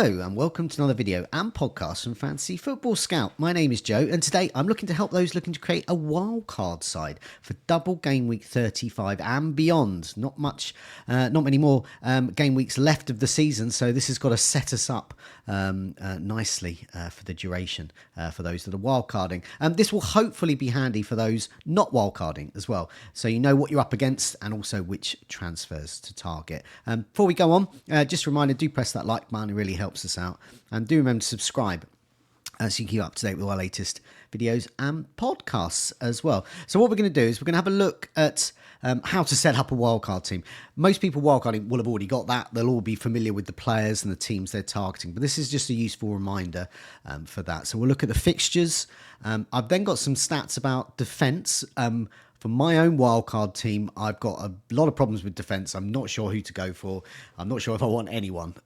Hello and welcome to another video and podcast from Fantasy Football Scout. My name is Joe and today I'm looking to help those looking to create a wildcard side for double game week 35 and beyond. Not many more game weeks left of the season, so this has got to set us up nicely for the duration for those that are wildcarding. This will hopefully be handy for those not wildcarding as well, so you know what you're up against and also which transfers to target. Before we go on, just a reminder, do press that like button. It really helps us out, and do remember to subscribe so you can keep up to date with our latest videos and podcasts as well. So what we're going to do is we're going to have a look at how to set up a wildcard team. Most people wildcarding will have already got that. They'll all be familiar with the players and the teams they're targeting, but this is just a useful reminder for that. So we'll look at the fixtures. I've then got some stats about defence. For my own wildcard team, I've got a lot of problems with defence. I'm not sure who to go for. I'm not sure if I want anyone,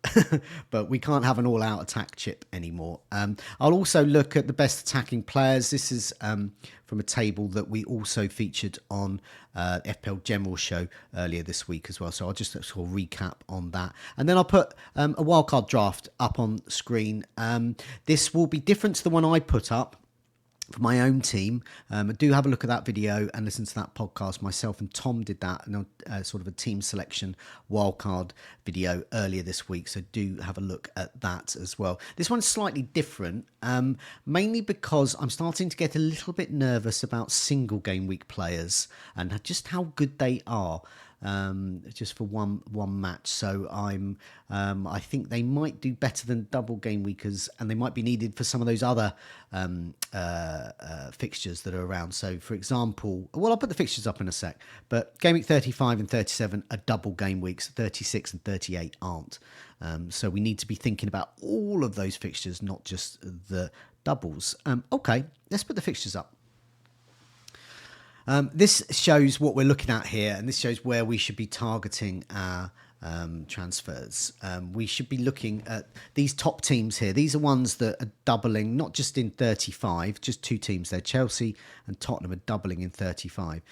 but we can't have an all-out attack chip anymore. I'll also look at the best attacking players. This is from a table that we also featured on FPL General Show earlier this week as well. So I'll just sort of recap on that. And then I'll put a wildcard draft up on screen. This will be different to the one I put up for my own team. Do have a look at that video and listen to that podcast. Myself and Tom did that, sort of a team selection wildcard video earlier this week, so do have a look at that as well. This one's slightly different, mainly because I'm starting to get a little bit nervous about single game week players and just how good they are. Just for one match, so I think they might do better than double game weekers, and they might be needed for some of those other fixtures that are around. So for example, well, I'll put the fixtures up in a sec, but game week 35 and 37 are double game weeks, 36 and 38 aren't. So we need to be thinking about all of those fixtures, not just the doubles. Okay, let's put the fixtures up. This shows what we're looking at here, and this shows where we should be targeting our transfers. We should be looking at these top teams here. These are ones that are doubling, not just in 35, just two teams there. Chelsea and Tottenham are doubling in 35.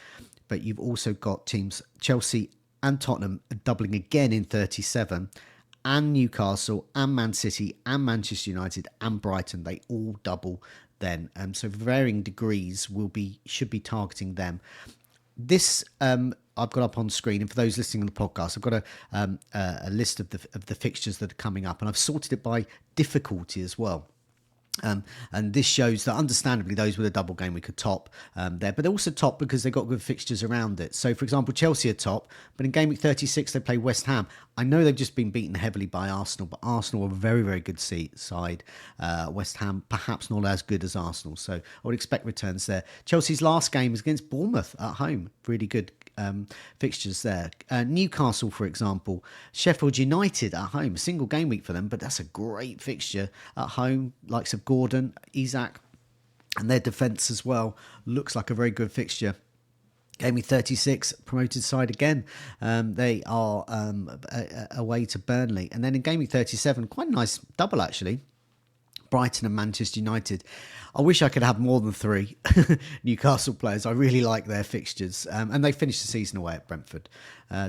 But you've also got teams, Chelsea and Tottenham are doubling again in 37. And Newcastle and Man City and Manchester United and Brighton, they all double then. So varying degrees should be targeting them. This I've got up on screen, and for those listening on the podcast, I've got a list of the fixtures that are coming up, and I've sorted it by difficulty as well. And this shows that understandably those with a double game week are top there, but they're also top because they've got good fixtures around it. So for example, Chelsea are top, but in game week 36 they play West Ham. I know they've just been beaten heavily by Arsenal, but Arsenal are a very, very good side. West Ham perhaps not as good as Arsenal, so I would expect returns there. Chelsea's last game is against Bournemouth at home. Really good fixtures there. Newcastle, for example, Sheffield United at home, single game week for them, but that's a great fixture at home. Likes of Gordon, Isak, and their defence as well looks like a very good fixture. Game week 36, promoted side again. They are away to Burnley, and then in game week 37, quite a nice double actually. Brighton and Manchester United. I wish I could have more than three Newcastle players. I really like their fixtures. And they finished the season away at Brentford.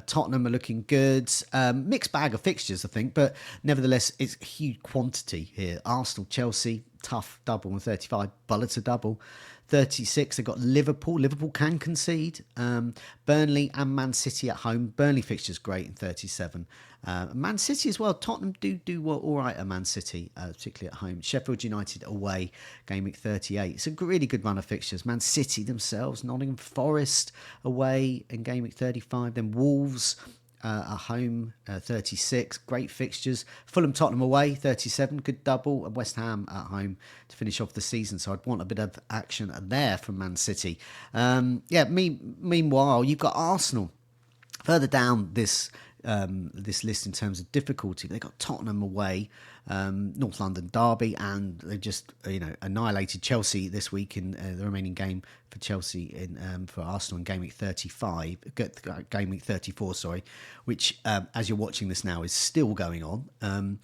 Tottenham are looking good. Mixed bag of fixtures, I think. But nevertheless, it's a huge quantity here. Arsenal, Chelsea, tough double in 35. Bullets a double. 36, they've got Liverpool. Liverpool can concede. Burnley and Man City at home. Burnley fixture's great in 37. Man City as well. Tottenham do well, all right at Man City, particularly at home. Sheffield United away, game week 38. It's a really good run of fixtures. Man City themselves, Nottingham Forest away in game week 35. Then Wolves at home, 36. Great fixtures. Fulham Tottenham away, 37. Good double. And West Ham at home to finish off the season. So I'd want a bit of action there from Man City. Meanwhile, you've got Arsenal further down this list in terms of difficulty. They've got Tottenham away, North London derby, and they just annihilated Chelsea this week in the remaining game for Chelsea for Arsenal in game week 34, which as you're watching this now is still going on.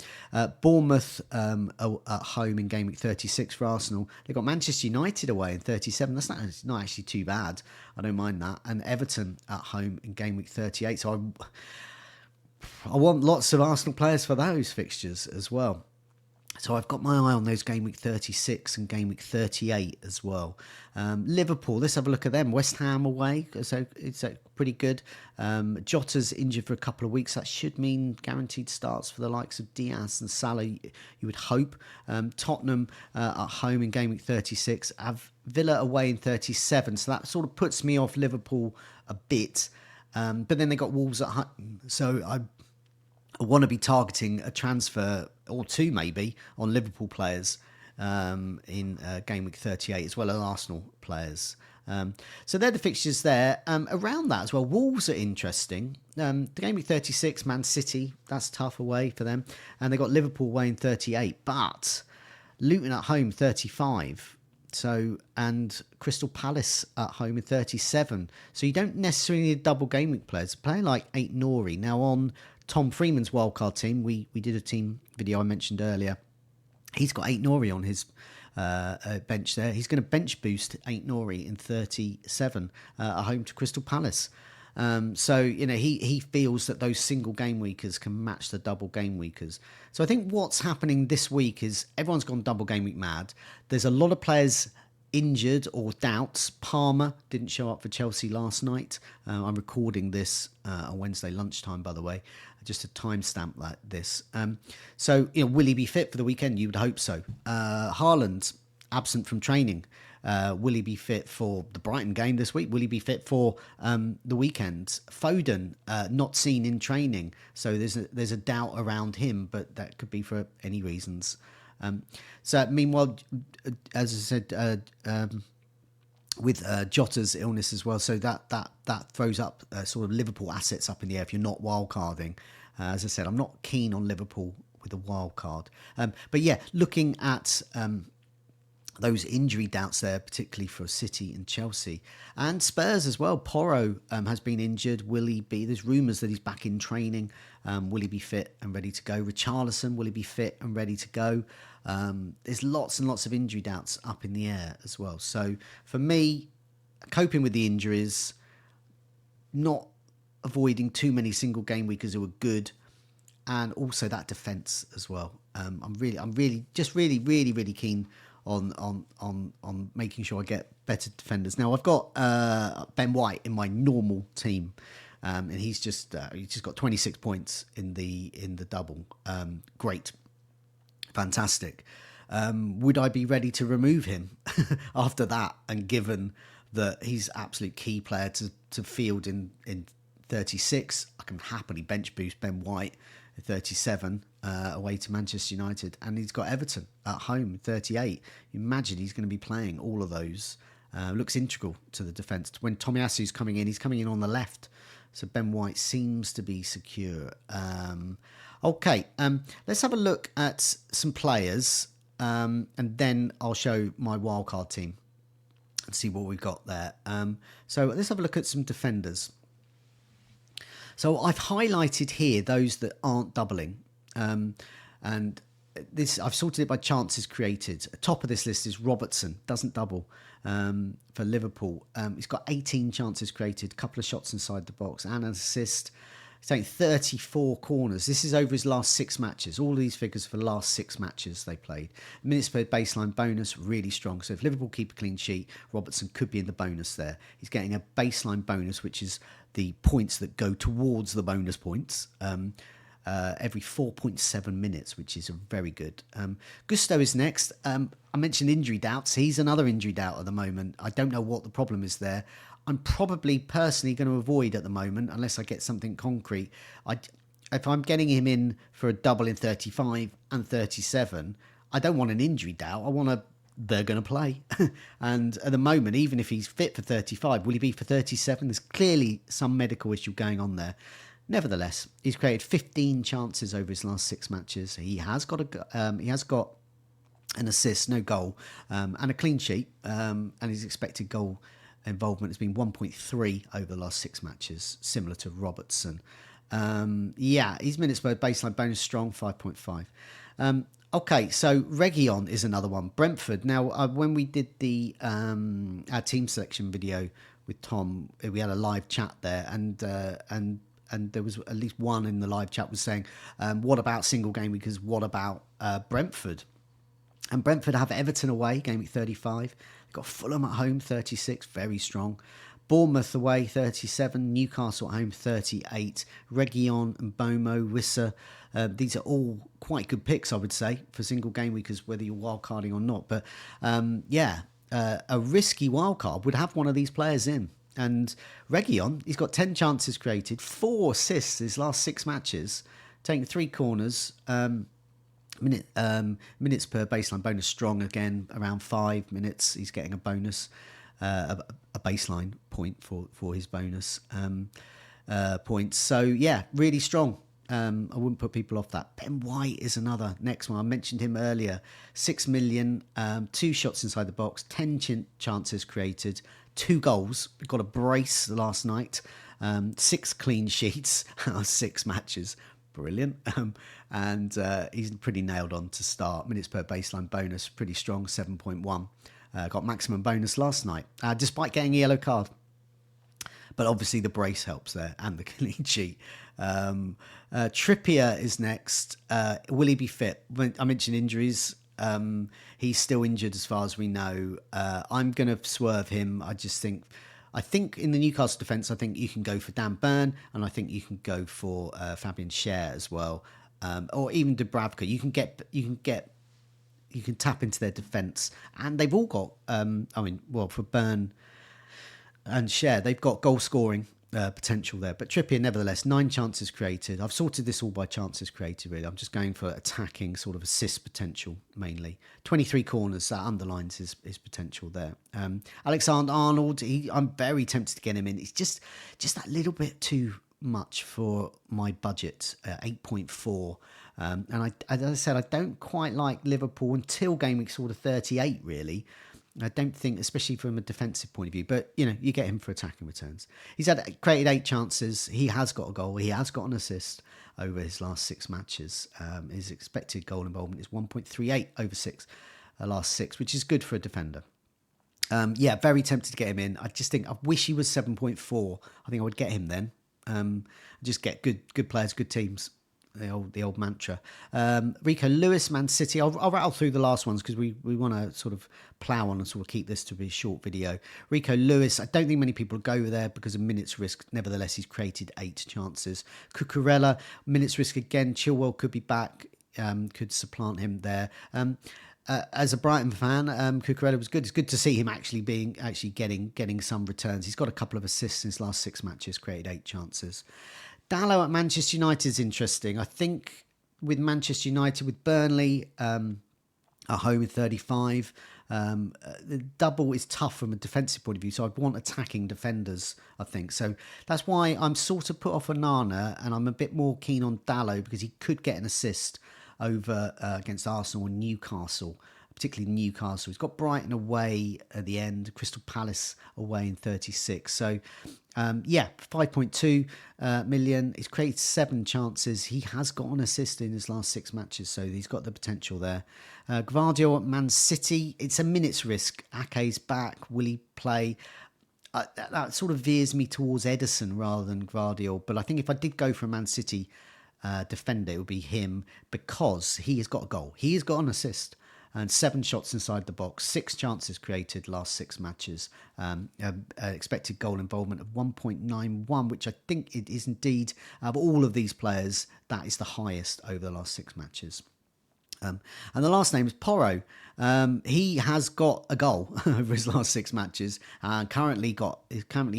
Bournemouth at home in game week 36 for Arsenal. They've got Manchester United away in 37. That's not actually too bad. I don't mind that. And Everton at home in game week 38. So I want lots of Arsenal players for those fixtures as well. So I've got my eye on those game week 36 and game week 38 as well. Liverpool, let's have a look at them. West Ham away, so it's pretty good. Jota's injured for a couple of weeks. That should mean guaranteed starts for the likes of Diaz and Salah, you would hope. Tottenham at home in game week 36. Have Villa away in 37. So that sort of puts me off Liverpool a bit. But then they got Wolves at home. So I want to be targeting a transfer or two maybe on Liverpool players in game week 38 as well as Arsenal players. So they're the fixtures there. Around that as well, Wolves are interesting. The game week 36, Man City, that's tough away for them. And they got Liverpool away in 38, but Luton at home 35. So, and Crystal Palace at home in 37. So you don't necessarily need double game week players. Play like 8 Nori. Now on Tom Freeman's wildcard team, we did a team video I mentioned earlier. He's got 8 Nori on his bench there. He's going to bench boost 8 Nori in 37 at home to Crystal Palace. So, you know, he feels that those single game weekers can match the double game weekers. So I think what's happening this week is everyone's gone double game week mad. There's a lot of players injured or doubts. Palmer didn't show up for Chelsea last night. I'm recording this on Wednesday lunchtime, by the way, just to timestamp like this. So, you know, will he be fit for the weekend? You would hope so. Haaland absent from training. Will he be fit for the Brighton game this week? Will he be fit for the weekend? Foden not seen in training, so there's a doubt around him, but that could be for any reasons. So meanwhile, as I said, with Jota's illness as well, so that throws up sort of Liverpool assets up in the air if you're not wildcarding. As I said, I'm not keen on Liverpool with a wildcard, but yeah, looking at those injury doubts there, particularly for City and Chelsea and Spurs as well. Porro has been injured. Will he be? There's rumours that he's back in training. Will he be fit and ready to go? Richarlison, will he be fit and ready to go? There's lots and lots of injury doubts up in the air as well. So for me, coping with the injuries, not avoiding too many single game weekers who are good, and also that defence as well. I'm really keen on making sure I get better defenders. Now I've got Ben White in my normal team, and he's just got 26 points in the double. Great, fantastic. Would I be ready to remove him after that? And given that he's absolute key player to field in 36, I can happily bench boost Ben White 37 away to Manchester United, and he's got Everton at home 38. Imagine he's going to be playing all of those. Looks integral to the defence. When Tomiyasu's coming in, he's coming in on the left, so Ben White seems to be secure. Okay, let's have a look at some players, and then I'll show my wildcard team and see what we've got there. So let's have a look at some defenders. So I've highlighted here those that aren't doubling, and this I've sorted it by chances created. Top of this list is Robertson, doesn't double for Liverpool. He's got 18 chances created, a couple of shots inside the box and an assist. He's taking 34 corners. This is over his last 6 matches. All of these figures for the last 6 matches they played. Minutes per baseline bonus, really strong. So if Liverpool keep a clean sheet, Robertson could be in the bonus there. He's getting a baseline bonus, which is the points that go towards the bonus points, every 4.7 minutes, which is very good. Gusto is next. I mentioned injury doubts. He's another injury doubt at the moment. I don't know what the problem is there. I'm probably personally going to avoid at the moment unless I get something concrete. If I'm getting him in for a double in 35 and 37, I don't want an injury doubt. I want they're going to play. And at the moment, even if he's fit for 35, will he be for 37? There's clearly some medical issue going on there. Nevertheless, he's created 15 chances over his last 6 matches. He has got an assist, no goal, and a clean sheet. And his expected goal involvement has been 1.3 over the last 6 matches, similar to Robertson. His minutes per baseline bonus strong, 5.5. Okay, so Reguilon is another one. Brentford. Now, when we did our team selection video with Tom, we had a live chat there, and and there was at least one in the live chat was saying, what about single game weekers? What about Brentford? And Brentford have Everton away, game week 35. They've got Fulham at home, 36, very strong. Bournemouth away, 37. Newcastle at home, 38. Reguilon and Bomo, Wissa. These are all quite good picks, I would say, for single game weekers, whether you're wildcarding or not. But a risky wildcard would have one of these players in. And Reguilon, he's got 10 chances created, 4 assists his last 6 matches, taking 3 corners. Minutes per baseline bonus strong again, around 5 minutes. He's getting a bonus, a baseline point for his bonus points. So yeah, really strong. I wouldn't put people off that. Ben White is another next one. I mentioned him earlier. 6 million, 2 shots inside the box, 10 chances created, 2 goals. Got a brace last night, 6 clean sheets out of 6 matches. Brilliant. And he's pretty nailed on to start. Minutes per baseline bonus, pretty strong, 7.1. Got maximum bonus last night, despite getting a yellow card. But obviously the brace helps there and the clean sheet. Trippier is next. Will he be fit? I mentioned injuries. He's still injured as far as we know. I'm going to swerve him. I think in the Newcastle defence, I think you can go for Dan Burn, and I think you can go for Fabian Schär as well, or even Dubravka. You can tap into their defence, and they've all got. For Burn and Schär, they've got goal scoring potential there. But Trippier, nevertheless, 9 chances created. I've sorted this all by chances created, really. I'm just going for attacking sort of assist potential mainly. 23 corners, that underlines his potential there. Alexander-Arnold, I'm very tempted to get him in. It's just that little bit too much for my budget, 8.4. And as I said, I don't quite like Liverpool until game week sort of 38, really. I don't think, especially from a defensive point of view, but you get him for attacking returns. He's created 8 chances. He has got a goal. He has got an assist over his last 6 matches. His expected goal involvement is 1.38 over 6, last 6, which is good for a defender. Very tempted to get him in. I wish he was 7.4. I think I would get him then. Just get good players, good teams. The old mantra. Rico Lewis, Man City. I'll rattle through the last ones because we want to sort of plough on and sort of keep this to be a short video. Rico Lewis, I don't think many people go there because of minutes risk. Nevertheless, he's created 8 chances. Cucurella, minutes risk again. Chilwell could be back, could supplant him there. As a Brighton fan, Cucurella was good. It's good to see him actually getting some returns. He's got a couple of assists in his last 6 matches, created 8 chances. Dalot at Manchester United is interesting. I think with Manchester United, with Burnley at home in 35, the double is tough from a defensive point of view. So I'd want attacking defenders, I think. So that's why I'm sort of put off Onana, and I'm a bit more keen on Dalot because he could get an assist over against Arsenal and Newcastle, particularly Newcastle. He's got Brighton away at the end, Crystal Palace away in 36. So, 5.2 million. He's created 7 chances. He has got an assist in his last 6 matches, so he's got the potential there. Gvardiol at Man City. It's a minutes risk. Ake's back. Will he play? That sort of veers me towards Ederson rather than Gvardiol. But I think if I did go for a Man City defender, it would be him because he has got a goal. He has got an assist. And 7 shots inside the box, 6 chances created last 6 matches. Expected goal involvement of 1.91, which I think it is indeed, of all of these players, that is the highest over the last 6 matches. And the last name is Porro. He has got a goal over his last 6 matches. Currently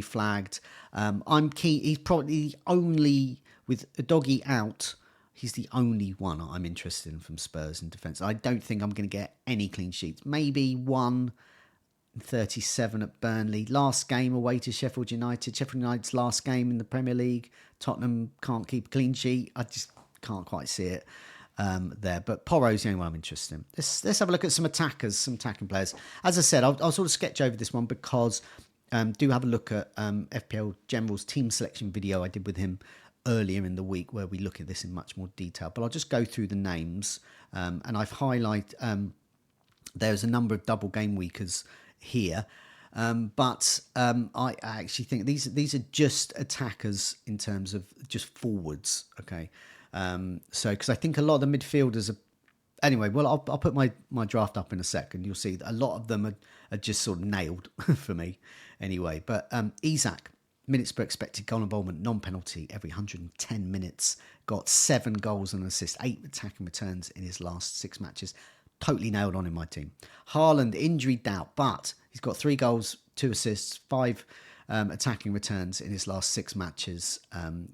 flagged. I'm keen. He's probably the only, with a doggy out, he's the only one I'm interested in from Spurs in defence. I don't think I'm going to get any clean sheets. Maybe 1.37 at Burnley. Last game away to Sheffield United. Sheffield United's last game in the Premier League. Tottenham can't keep a clean sheet. I just can't quite see it there. But Porro's the only one I'm interested in. Let's have a look at some attackers, some attacking players. As I said, I'll sort of sketch over this one because do have a look at FPL General's team selection video I did with him earlier in the week where we look at this in much more detail, but I'll just go through the names and I've highlighted there's a number of double game weekers here. I actually think these are just attackers in terms of just forwards. Okay, so because I think a lot of the midfielders are. Anyway, well, I'll put my draft up in a sec, and you'll see that a lot of them are just sort of nailed for me. Anyway, but Isak, minutes per expected goal involvement, non-penalty every 110 minutes, got 7 goals and assists, 8 attacking returns in his last 6 matches. Totally nailed on in my team. Haaland, injury doubt, but he's got 3 goals, 2 assists, 5 attacking returns in his last 6 matches,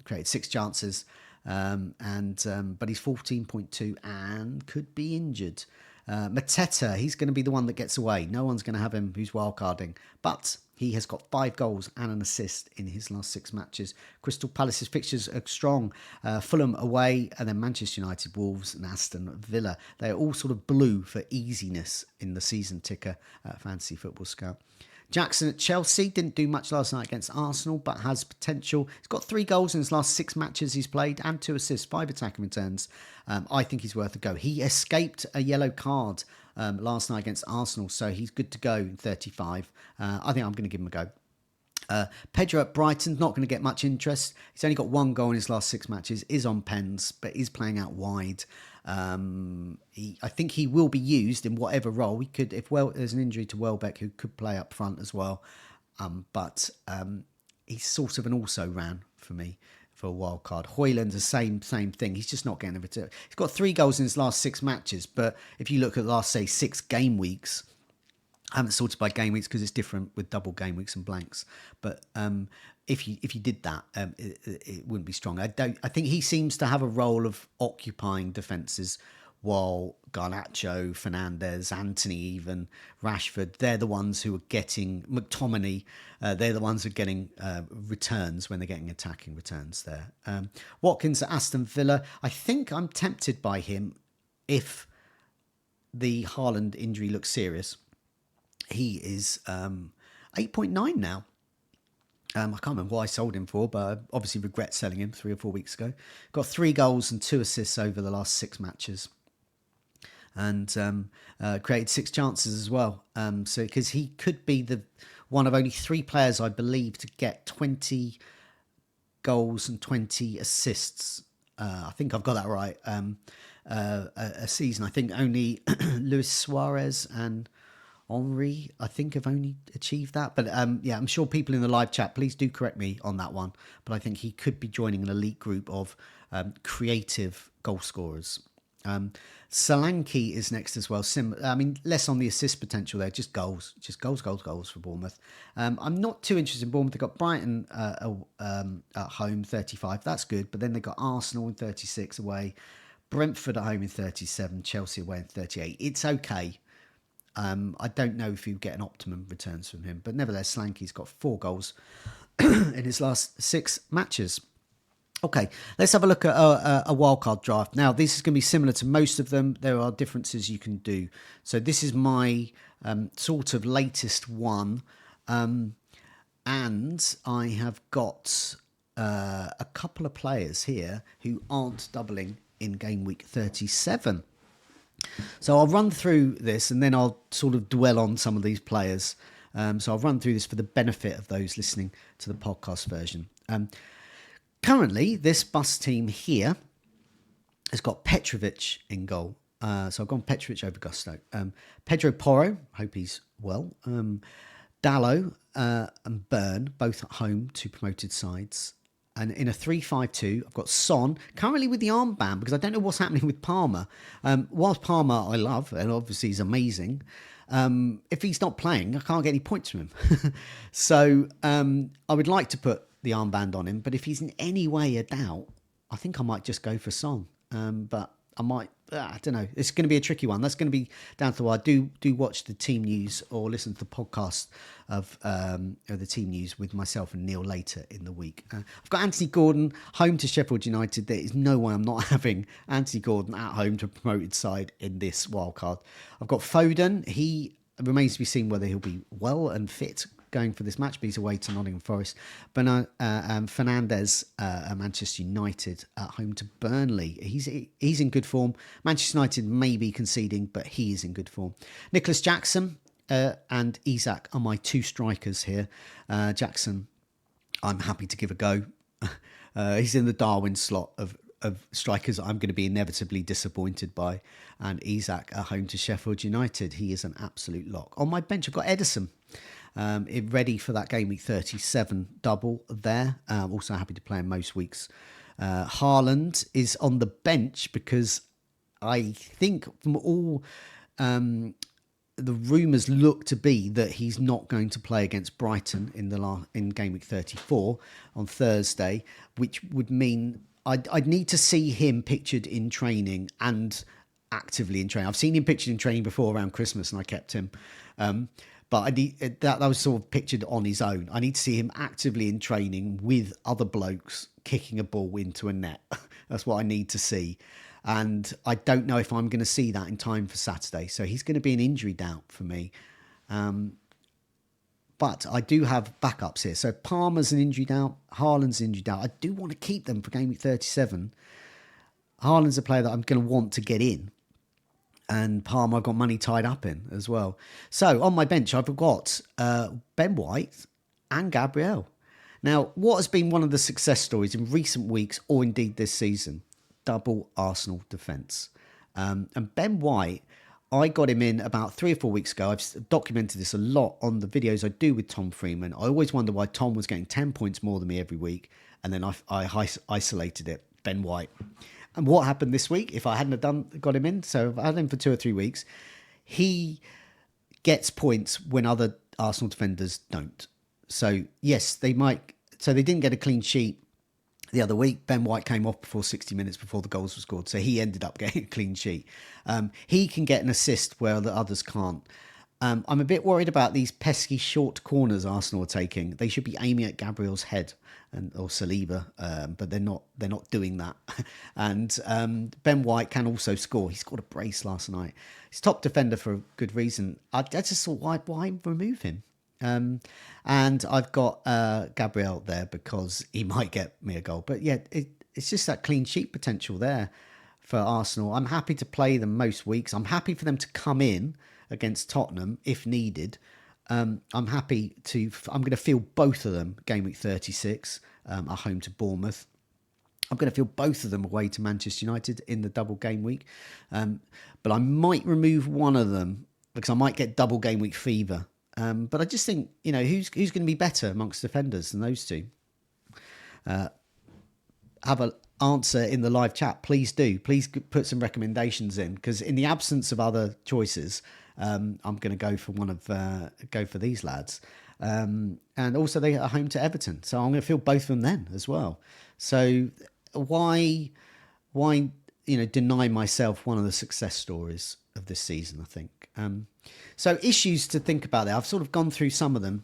created 6 chances. But he's 14.2 and could be injured. Mateta, he's going to be the one that gets away. No one's going to have him who's wildcarding. But he has got 5 goals and an assist in his last 6 matches. Crystal Palace's fixtures are strong. Fulham away, and then Manchester United, Wolves and Aston Villa. They're all sort of blue for easiness in the season ticker at Fantasy Football Scout. Jackson at Chelsea didn't do much last night against Arsenal, but has potential. He's got 3 goals in his last 6 matches he's played and 2 assists, 5 attacking returns. I think he's worth a go. He escaped a yellow card last night against Arsenal, so he's good to go in 35. I think I'm going to give him a go. Pedro at Brighton's not going to get much interest. He's only got 1 goal in his last 6 matches, is on pens, but is playing out wide. I think he will be used in whatever role. We could, if there's an injury to Welbeck, who could play up front as well. But he's sort of an also-ran for me for a wild card. Højlund's the same thing. He's just not getting the return. He's got 3 goals in his last 6 matches, but if you look at the last, say, 6 game weeks, I haven't sorted by game weeks because it's different with double game weeks and blanks. But if you did that, it wouldn't be strong. I think he seems to have a role of occupying defences, while Garnacho, Fernandes, Anthony, even Rashford, they're the ones who are getting McTominay. They're the ones who are getting returns when they're getting attacking returns there. Watkins at Aston Villa. I think I'm tempted by him if the Haaland injury looks serious. He is 8.9 now. I can't remember what I sold him for, but I obviously regret selling him 3 or 4 weeks ago. Got 3 goals and 2 assists over the last 6 matches. And created 6 chances as well. So because he could be the one of only 3 players, I believe, to get 20 goals and 20 assists. I think I've got that right. A season. I think only Luis Suarez and Henry, I think, have only achieved that. But yeah, I'm sure people in the live chat, please do correct me on that one. But I think he could be joining an elite group of creative goal scorers. Solanke is next as well. Less on the assist potential there, just goals for Bournemouth. I'm not too interested in Bournemouth. They've got Brighton at home, 35. That's good. But then they've got Arsenal in 36 away, Brentford at home in 37, Chelsea away in 38. It's okay. I don't know if you get an optimum returns from him, but nevertheless, Solanke's got 4 goals in his last 6 matches. Okay, let's have a look at a wildcard draft. Now, this is going to be similar to most of them. There are differences you can do. So this is my sort of latest one. And I have got a couple of players here who aren't doubling in game week 37. So I'll run through this and then I'll sort of dwell on some of these players. So I'll run through this for the benefit of those listening to the podcast version. Currently, this bus team here has got Petrovic in goal. So I've gone Petrovic over Gusto. Pedro Porro, hope he's well. Dallo and Byrne, both at home, 2 promoted sides. And in a 3-5-2, I've got Son, currently with the armband, because I don't know what's happening with Palmer. Whilst Palmer I love, and obviously he's amazing, if he's not playing, I can't get any points from him. So I would like to put the armband on him, but if he's in any way a doubt, I think I might just go for Son. But I might, I don't know. It's going to be a tricky one. That's going to be down to the wire. Do watch the team news or listen to the podcast of the team news with myself and Neil later in the week. I've got Anthony Gordon home to Sheffield United. There is no way I'm not having Anthony Gordon at home to a promoted side in this wildcard. I've got Foden. He remains to be seen whether he'll be well and fit going for this match, but he's away to Nottingham Forest. Fernandes at Manchester United at home to Burnley. He's in good form. Manchester United may be conceding, but he is in good form. Nicholas Jackson and Isak are my two strikers here. Jackson, I'm happy to give a go. He's in the Darwin slot of strikers I'm going to be inevitably disappointed by. And Isak at home to Sheffield United. He is an absolute lock. On my bench, I've got Edison. Ready for that game week 37 double there. Also happy to play him most weeks. Haaland is on the bench because I think from all the rumours look to be that he's not going to play against Brighton in game week 34 on Thursday, which would mean I'd need to see him pictured in training and actively in training. I've seen him pictured in training before around Christmas, and I kept him. But I need that was sort of pictured on his own. I need to see him actively in training with other blokes kicking a ball into a net. That's what I need to see. And I don't know if I'm going to see that in time for Saturday. So he's going to be an injury doubt for me. But I do have backups here. So Palmer's an injury doubt. Haaland's an injury doubt. I do want to keep them for game week 37. Haaland's a player that I'm going to want to get in. And Palmer I've got money tied up in as well. So on my bench, I've got Ben White and Gabriel. Now, what has been one of the success stories in recent weeks, or indeed this season? Double Arsenal defence. And Ben White, I got him in about 3 or 4 weeks ago. I've documented this a lot on the videos I do with Tom Freeman. I always wonder why Tom was getting 10 points more than me every week. And then I isolated it, Ben White. And what happened this week, if I hadn't have got him in, so if I had him for 2 or 3 weeks, he gets points when other Arsenal defenders don't. So, yes, they didn't get a clean sheet the other week. Ben White came off before 60 minutes before the goals were scored. So he ended up getting a clean sheet. He can get an assist where the others can't. I'm a bit worried about these pesky short corners Arsenal are taking. They should be aiming at Gabriel's head or Saliba, but they're not doing that. And Ben White can also score. He scored a brace last night. He's top defender for a good reason. I just thought, why remove him? And I've got Gabriel there because he might get me a goal. But yeah, it's just that clean sheet potential there for Arsenal. I'm happy to play them most weeks. I'm happy for them to come in against Tottenham if needed. I'm going to field both of them game week 36 at home to Bournemouth. I'm going to field both of them away to Manchester United in the double game week. But I might remove one of them because I might get double game week fever. But I just think, who's going to be better amongst defenders than those two? Have an answer in the live chat. Please do. Please put some recommendations in, because in the absence of other choices, I'm going to go for these lads. And also they are home to Everton, so I'm going to field both of them then as well. So why deny myself one of the success stories of this season, I think. So issues to think about there. I've sort of gone through some of them.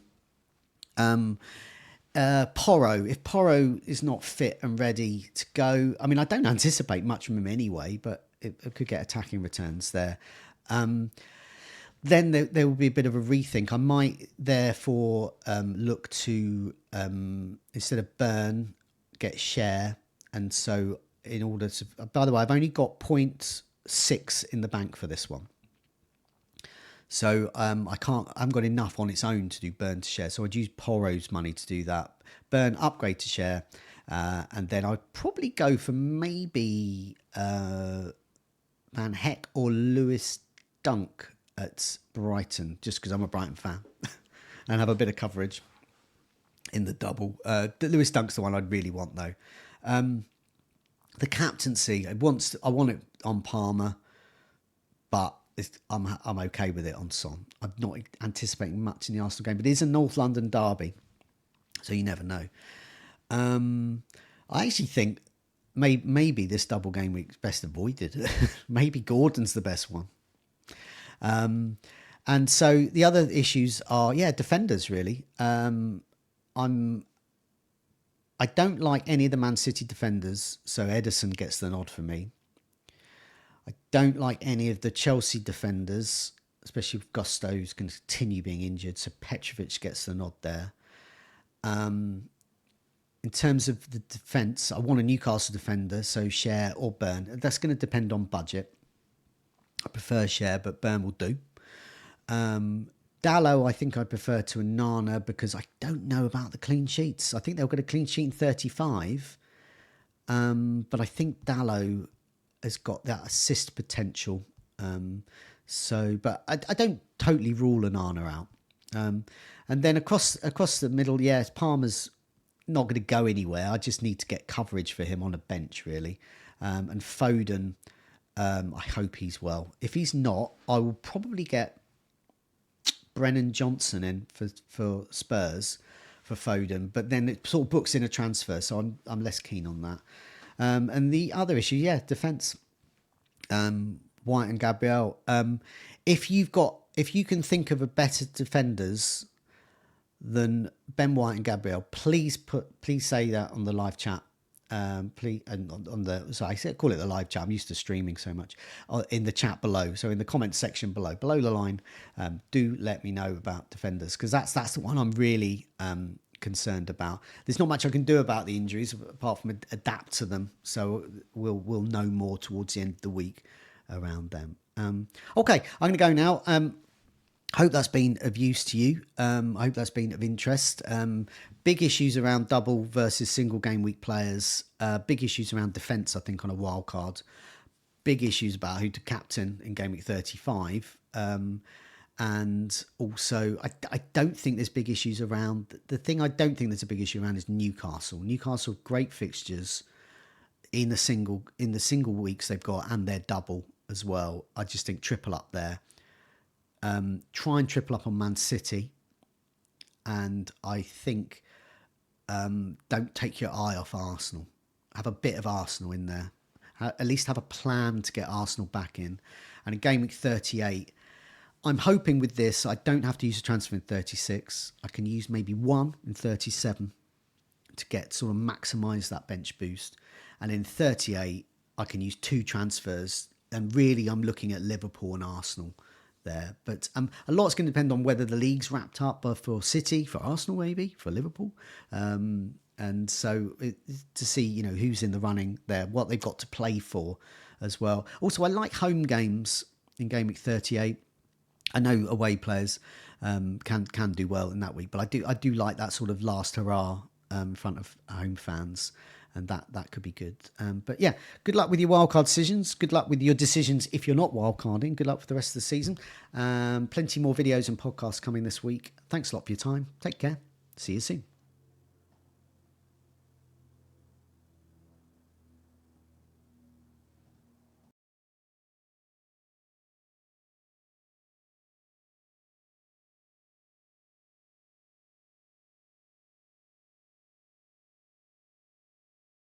Porro, if Porro is not fit and ready to go, I mean, I don't anticipate much from him anyway, but it could get attacking returns there. Then there will be a bit of a rethink. I might therefore look to, instead of Burn, get Share. And so in order to, by the way, I've only got 0.6 in the bank for this one. So I haven't got enough on its own to do Burn to Share. So I'd use Porro's money to do that. Burn, upgrade to Share. And then I'd probably go for maybe Van Heck or Lewis Dunk at Brighton, just because I'm a Brighton fan and have a bit of coverage in the double. Lewis Dunk's the one I'd really want, though. The captaincy, I want it on Palmer, but I'm okay with it on Son. I'm not anticipating much in the Arsenal game, but it is a North London derby, so you never know. I actually think maybe this double game week is best avoided. Maybe Gordon's the best one. And so the other issues are, defenders really. I don't like any of the Man City defenders, so Edison gets the nod for me. I don't like any of the Chelsea defenders, especially if Gusto's going to continue being injured, so Petrovic gets the nod there. In terms of the defence, I want a Newcastle defender, so Share or Burn. That's going to depend on budget. I prefer Share, but Burn will do. Dallo, I think I prefer to Nana because I don't know about the clean sheets. I think they'll get a clean sheet in 35, but I think Dallo has got that assist potential. But I don't totally rule Nana out. And then across the middle, yes, Palmer's not going to go anywhere. I just need to get coverage for him on a bench, really. And Foden, I hope he's well. If he's not, I will probably get Brennan Johnson in for Spurs for Foden, but then it sort of books in a transfer, so I'm less keen on that. And the other issue, defence. White and Gabriel. If you can think of a better defenders than Ben White and Gabriel, please say that on the live chat. Please, and I call it the live chat. I'm used to streaming so much. In the chat below, so in the comments section below the line, do let me know about defenders, because that's the one I'm really concerned about. There's not much I can do about the injuries apart from adapt to them. So we'll know more towards the end of the week around them. Okay, I'm going to go now. Hope that's been of use to you. I hope that's been of interest. Big issues around double versus single game week players. Big issues around defence, I think, on a wild card. Big issues about who to captain in game week 35. And also, I don't think there's big issues around. The thing I don't think there's a big issue around is Newcastle. Newcastle, great fixtures in the single weeks they've got, and their double as well. I just think triple up there. Try and triple up on Man City, and I think don't take your eye off Arsenal. Have a bit of Arsenal in there. At least have a plan to get Arsenal back in. And in game week 38, I'm hoping with this I don't have to use a transfer in 36. I can use maybe one in 37 to get sort of maximise that bench boost. And in 38, I can use 2 transfers. And really, I'm looking at Liverpool and Arsenal there. But a lot's going to depend on whether the league's wrapped up for City, for Arsenal maybe, for Liverpool. And so to see, who's in the running there, what they've got to play for as well. Also, I like home games in game week 38. I know away players can do well in that week, but I do like that sort of last hurrah in front of home fans. And that could be good. But yeah, good luck with your wildcard decisions. Good luck with your decisions if you're not wildcarding. Good luck for the rest of the season. Plenty more videos and podcasts coming this week. Thanks a lot for your time. Take care. See you soon.